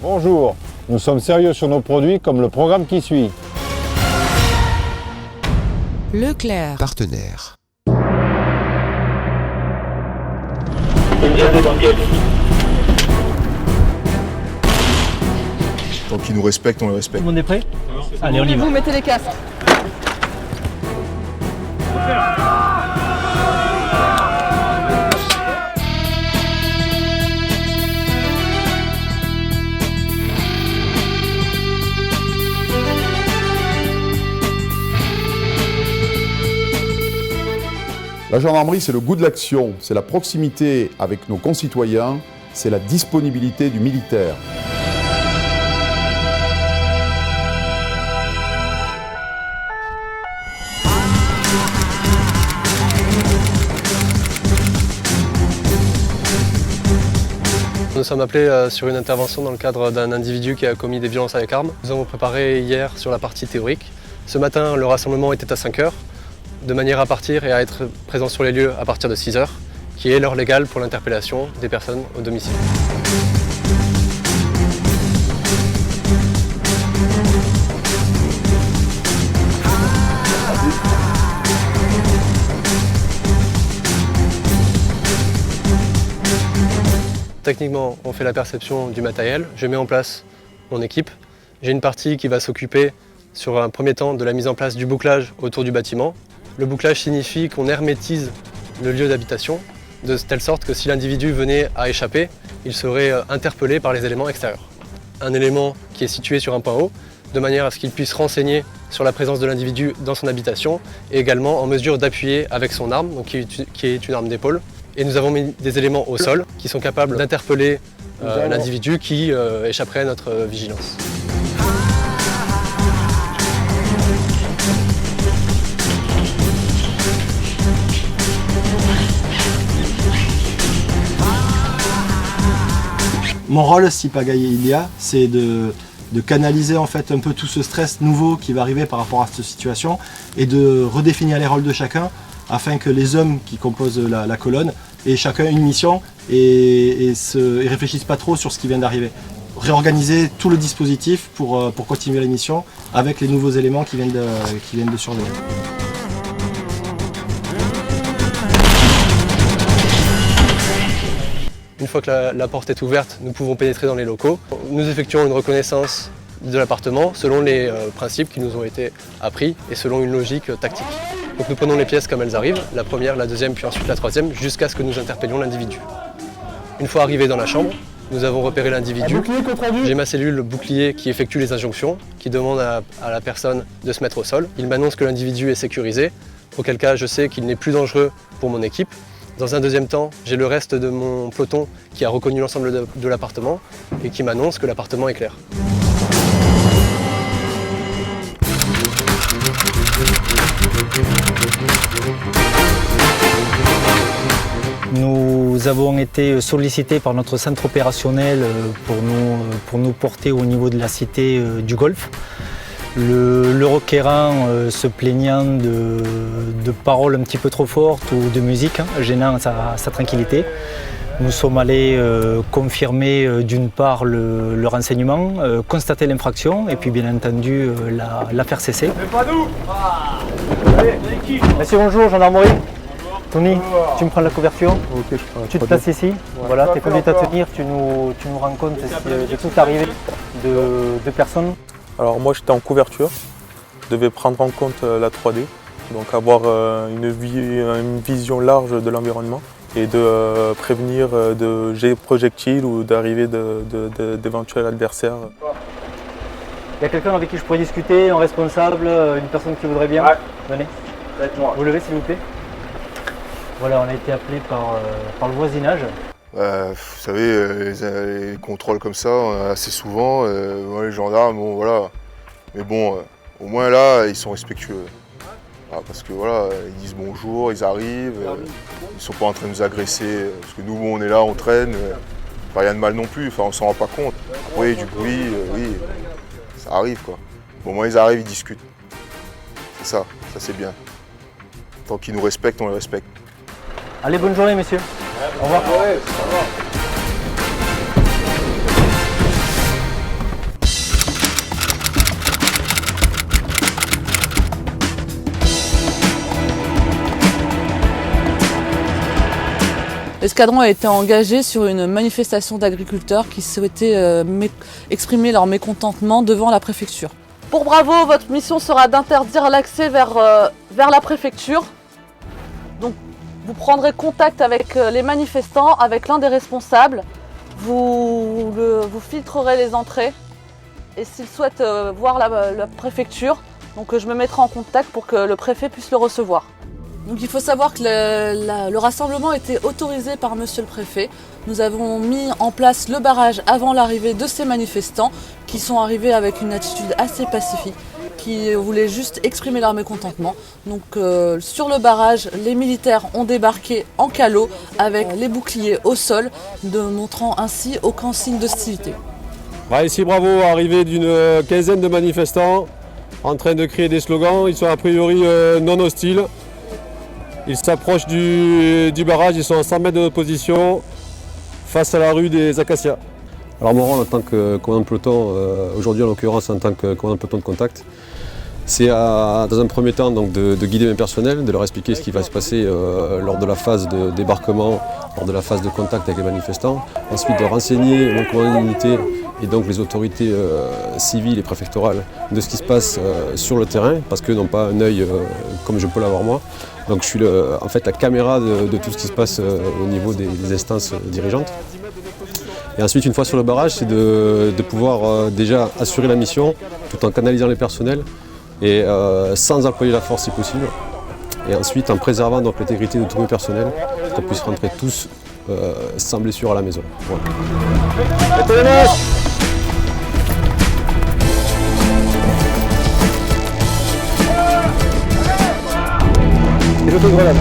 Bonjour, nous sommes sérieux sur nos produits comme le programme qui suit. Leclerc. Partenaire. Tant qu'ils nous respectent, on les respecte. Tout le monde est prêt? Allez, on y va. Vous mettez les casques. La gendarmerie, c'est le goût de l'action, c'est la proximité avec nos concitoyens, c'est la disponibilité du militaire. Nous sommes appelés sur une intervention dans le cadre d'un individu qui a commis des violences avec arme. Nous avons préparé hier sur la partie théorique. Ce matin, le rassemblement était à 5 h, de manière à partir et à être présent sur les lieux à partir de 6 h, qui est l'heure légale pour l'interpellation des personnes au domicile. Techniquement, on fait la perception du matériel, je mets en place mon équipe. J'ai une partie qui va s'occuper sur un premier temps de la mise en place du bouclage autour du bâtiment. Le bouclage signifie qu'on hermétise le lieu d'habitation, de telle sorte que si l'individu venait à échapper, il serait interpellé par les éléments extérieurs. Un élément qui est situé sur un point haut, de manière à ce qu'il puisse renseigner sur la présence de l'individu dans son habitation et également en mesure d'appuyer avec son arme, donc qui est une arme d'épaule. Et nous avons mis des éléments au sol qui sont capables d'interpeller l'individu qui échapperait à notre vigilance. Mon rôle, si pagaille il y a, c'est de canaliser en fait un peu tout ce stress nouveau qui va arriver par rapport à cette situation et de redéfinir les rôles de chacun afin que les hommes qui composent la colonne aient chacun une mission et réfléchissent pas trop sur ce qui vient d'arriver. Réorganiser tout le dispositif pour continuer la mission avec les nouveaux éléments qui viennent de survenir. Une fois que la porte est ouverte, nous pouvons pénétrer dans les locaux. Nous effectuons une reconnaissance de l'appartement selon les principes qui nous ont été appris et selon une logique tactique. Donc nous prenons les pièces comme elles arrivent, la première, la deuxième, puis ensuite la troisième, jusqu'à ce que nous interpellions l'individu. Une fois arrivés dans la chambre, nous avons repéré l'individu. J'ai ma cellule bouclier qui effectue les injonctions, qui demande à la personne de se mettre au sol. Il m'annonce que l'individu est sécurisé, auquel cas je sais qu'il n'est plus dangereux pour mon équipe. Dans un deuxième temps, j'ai le reste de mon peloton qui a reconnu l'ensemble de l'appartement et qui m'annonce que l'appartement est clair. Nous avons été sollicités par notre centre opérationnel pour nous porter au niveau de la cité du Golfe. Le requérant se plaignant de paroles un petit peu trop fortes ou de musique, gênant sa tranquillité. Nous sommes allés confirmer d'une part le renseignement, constater l'infraction et puis bien entendu la faire cesser. Mais pas nous. Monsieur, bonjour, gendarmerie. Tony, tu me prends la couverture. Ok, je prends. Tu te places ici. Voilà, tu es conduite à tenir, tu nous rends compte de toute arrivée de personnes. Alors moi j'étais en couverture, je devais prendre en compte la 3D, donc avoir une vision large de l'environnement et de prévenir de jets de projectiles ou d'arrivée d'éventuels adversaires. Il y a quelqu'un avec qui je pourrais discuter, un responsable, une personne qui voudrait bien? Ouais. Venez. Vous levez s'il vous plaît. Voilà, on a été appelé par le voisinage. Vous savez, les contrôles comme ça, on en a assez souvent. Les gendarmes, bon voilà. Mais bon, au moins là, ils sont respectueux. Parce que voilà, ils disent bonjour, ils arrivent, ils sont pas en train de nous agresser. Parce que nous, on est là, on traîne, rien de mal non plus, enfin on s'en rend pas compte. Après, du bruit, oui, ça arrive quoi. Bon, au moins ils arrivent, ils discutent. C'est ça c'est bien. Tant qu'ils nous respectent, on les respecte. Allez, bonne journée messieurs. Au revoir. L'escadron a été engagé sur une manifestation d'agriculteurs qui souhaitaient exprimer leur mécontentement devant la préfecture. Pour Bravo, votre mission sera d'interdire l'accès vers la préfecture. Donc, vous prendrez contact avec les manifestants, avec l'un des responsables. Vous filtrerez les entrées. Et s'ils souhaitent voir la préfecture, donc je me mettrai en contact pour que le préfet puisse le recevoir. Donc il faut savoir que le rassemblement était autorisé par monsieur le préfet. Nous avons mis en place le barrage avant l'arrivée de ces manifestants qui sont arrivés avec une attitude assez pacifique, qui voulaient juste exprimer leur mécontentement. Donc sur le barrage, les militaires ont débarqué en calot avec les boucliers au sol, montrant ainsi aucun signe d'hostilité. Ici Bravo, arrivée d'une quinzaine de manifestants en train de crier des slogans. Ils sont a priori non hostiles. Ils s'approchent du barrage, ils sont à 100 mètres de notre position, face à la rue des Acacias. Alors mon rôle en tant que commandant de peloton, aujourd'hui en l'occurrence en tant que commandant de peloton de contact, c'est dans un premier temps donc, de guider mes personnels, de leur expliquer ce qui va se passer lors de la phase de débarquement, lors de la phase de contact avec les manifestants. Ensuite de renseigner mon commandant d'unité et donc les autorités civiles et préfectorales de ce qui se passe sur le terrain, parce qu'eux n'ont pas un œil comme je peux l'avoir moi. Donc je suis en fait la caméra de tout ce qui se passe au niveau des instances dirigeantes. Et ensuite, une fois sur le barrage, c'est de pouvoir déjà assurer la mission tout en canalisant les personnels et sans employer la force si possible. Et ensuite en préservant donc l'intégrité de tous mes personnels, qu'on puisse rentrer tous sans blessure à la maison. Voilà. Grenade.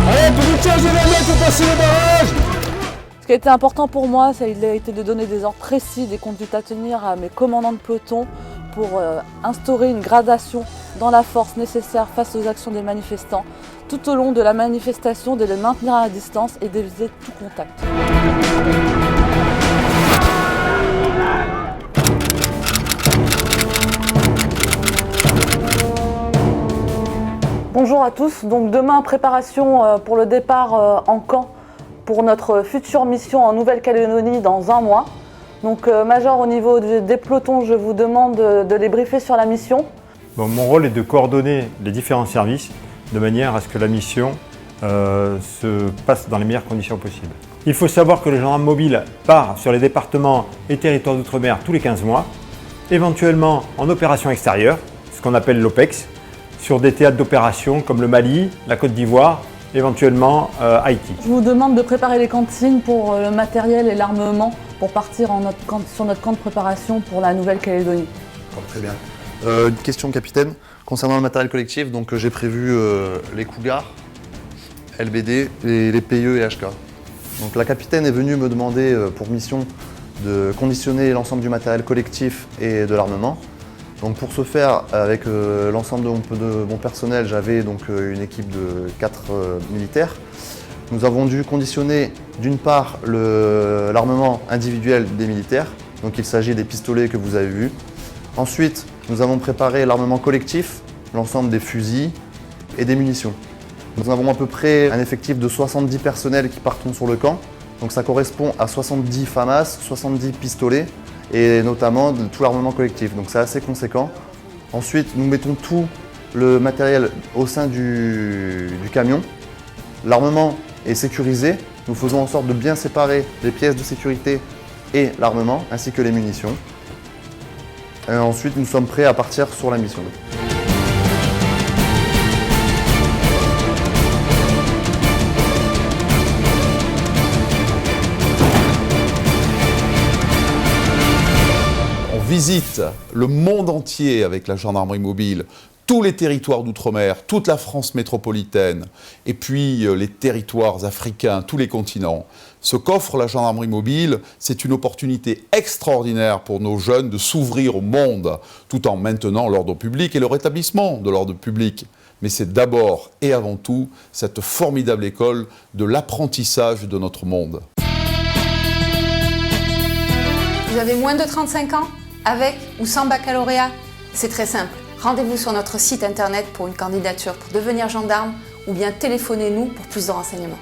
Allez, tout le tiers événement pour passer le barrage. Ce qui a été important pour moi, ça a été de donner des ordres précis, des conduites à tenir à mes commandants de peloton pour instaurer une gradation dans la force nécessaire face aux actions des manifestants, tout au long de la manifestation, de les maintenir à distance et d'éviter tout contact. Bonjour à tous, donc demain préparation pour le départ en camp pour notre future mission en Nouvelle-Calédonie dans 1 mois. Donc Major, au niveau des pelotons, je vous demande de les briefer sur la mission. Bon, mon rôle est de coordonner les différents services de manière à ce que la mission se passe dans les meilleures conditions possibles. Il faut savoir que le gendarme mobile part sur les départements et territoires d'outre-mer tous les 15 mois, éventuellement en opération extérieure, ce qu'on appelle l'OPEX, sur des théâtres d'opération comme le Mali, la Côte d'Ivoire, éventuellement Haïti. Je vous demande de préparer les cantines pour le matériel et l'armement pour partir sur notre camp de préparation pour la Nouvelle-Calédonie. Très bien. Une question, capitaine, concernant le matériel collectif. Donc j'ai prévu les Cougars, LBD, les PIE et HK. Donc la capitaine est venue me demander pour mission de conditionner l'ensemble du matériel collectif et de l'armement. Donc pour ce faire, avec l'ensemble de mon personnel, j'avais donc une équipe de 4 militaires. Nous avons dû conditionner d'une part l'armement individuel des militaires, donc il s'agit des pistolets que vous avez vus. Ensuite, nous avons préparé l'armement collectif, l'ensemble des fusils et des munitions. Nous avons à peu près un effectif de 70 personnels qui partent sur le camp, donc ça correspond à 70 FAMAS, 70 pistolets, et notamment de tout l'armement collectif, donc c'est assez conséquent. Ensuite, nous mettons tout le matériel au sein du camion. L'armement est sécurisé, nous faisons en sorte de bien séparer les pièces de sécurité et l'armement, ainsi que les munitions. Et ensuite, nous sommes prêts à partir sur la mission. Visite le monde entier avec la gendarmerie mobile, tous les territoires d'outre-mer, toute la France métropolitaine, et puis les territoires africains, tous les continents. Ce qu'offre la gendarmerie mobile, c'est une opportunité extraordinaire pour nos jeunes de s'ouvrir au monde, tout en maintenant l'ordre public et le rétablissement de l'ordre public. Mais c'est d'abord et avant tout cette formidable école de l'apprentissage de notre monde. Vous avez moins de 35 ans ? Avec ou sans baccalauréat? C'est très simple. Rendez-vous sur notre site internet pour une candidature pour devenir gendarme ou bien téléphonez-nous pour plus de renseignements.